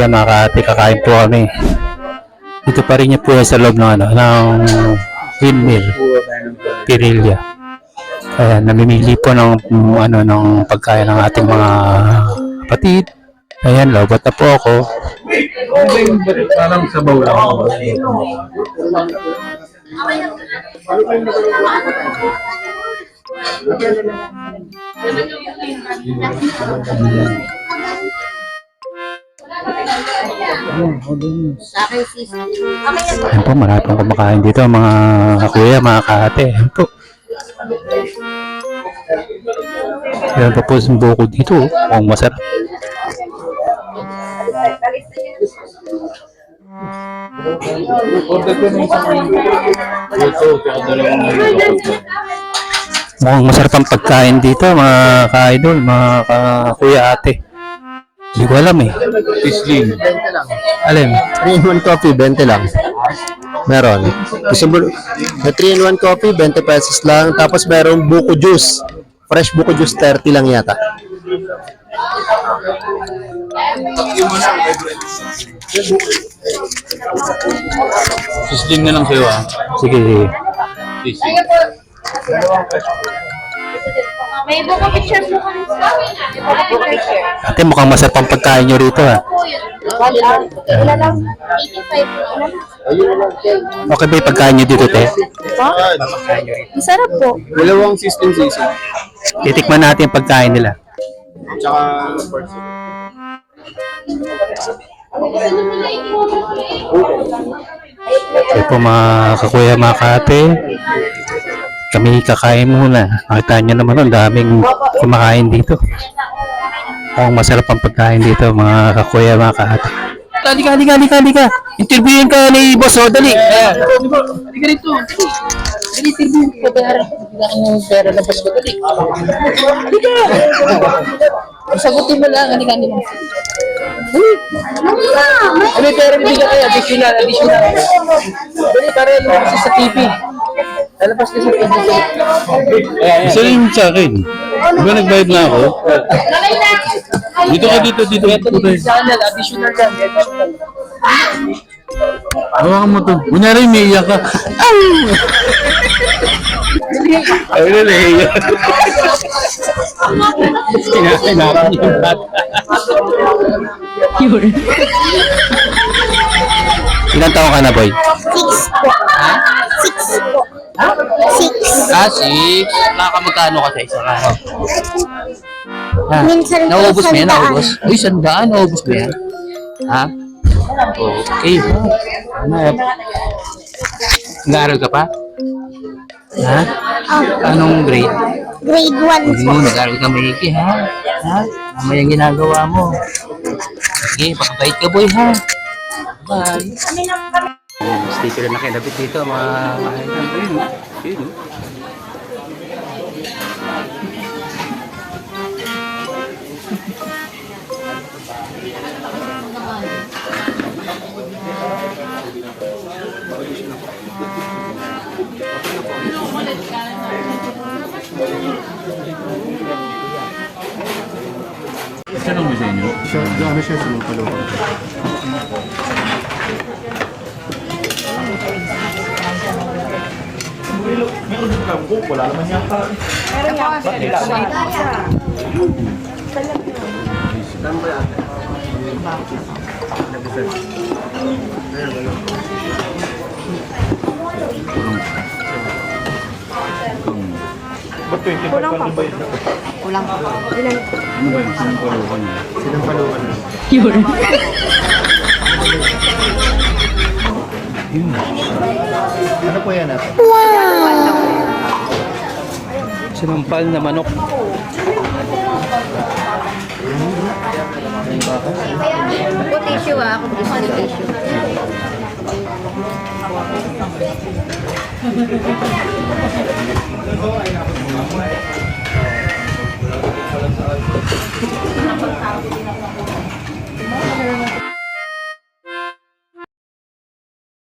kuya, mga ka-ate, kakain po kami. Dito pa rin niya po sa loob ng, ng windmill, Pirilla. Kaya namimili po ng, ng pagkain ng ating mga kapatid. Ayan, lobot na po ako. Parang sabaw lang. Ayan po, marami pong kumakain dito, mga kuya, mga ka-ate. Ayan po. Ayan po po yung buko dito. Mukhang masarap. Mukhang masarap ang pagkain dito, mga ka-idol, mga ka-kuya, ate. Hindi ko alam eh. Tisling. Alam. 3-in-1 coffee, 20 lang. Meron. Gusto mo, may 3-in-1 coffee, 20 pesos lang. Tapos meron buko juice. Fresh buko juice, 30 lang yata. Tisling na lang sa'yo ah. Sige, sige. Tisling. May buko picture po kami sa Ate, mukhang masarap ang pagkain nyo rito ha. Ilan lang? 85. Okay ba yung pagkain nyo dito, te? Masarap po. Dalawang sisting sisig. Titikman natin yung pagkain nila. Tsaka pork. Ito po mga kakuya, mga kate. Kami kakain muna. Nakita nyo naman, ang daming kumakain dito. Mukhang masarap ang pagkain dito, mga kakuya, mga kate. Halika. Interviewin ka ni Boss, o dali. Halika rito. Dali, interview ko. Bayaran ko. Hindi akong pera na Pasko. Dali. Halika. Sagutin mo lang. Halika. Dali. May pera bibigyan kayo. Additional. Dali, para lumabas sa TV. Lalabas ka sa TV. Isa yung sa akin. Di ba nagbayad na ako? Dito ka, dito. Additional yan. Hawakan mo to. Kunyari, may iyak ka. Ay, nalahiya. Kinakainarap niyo yung bata. Ilan taon ka na, boy? 6 po. Ha? 6 po. 6. Ah, 6. Nakakamagkano ka sa isang araw? Ha? Minsan po Naubos mo yan? 100. Naubos? Uy, 100? Naubos mo yan? Ha? Okay. Nag-aaral ka pa? Ha? Anong grade? Grade 1 po. Nag-aaral ka maigi, ha? Ha? Tama yung ginagawa mo. Sige, pakabait ka, boy, ha? Bye. Sticker na kinabit dito, mga ayun. Saan ang bisa inyo? Ano siya sa mga paluwa? Wala naman yan ka. Kulang pa. Kulang pa. Ilan? Ano ba yung sinampalukan niya? Sinampalukan na. Ano po yan natin? Sinampal na manok. Ako tissue ako gusto ng tissue.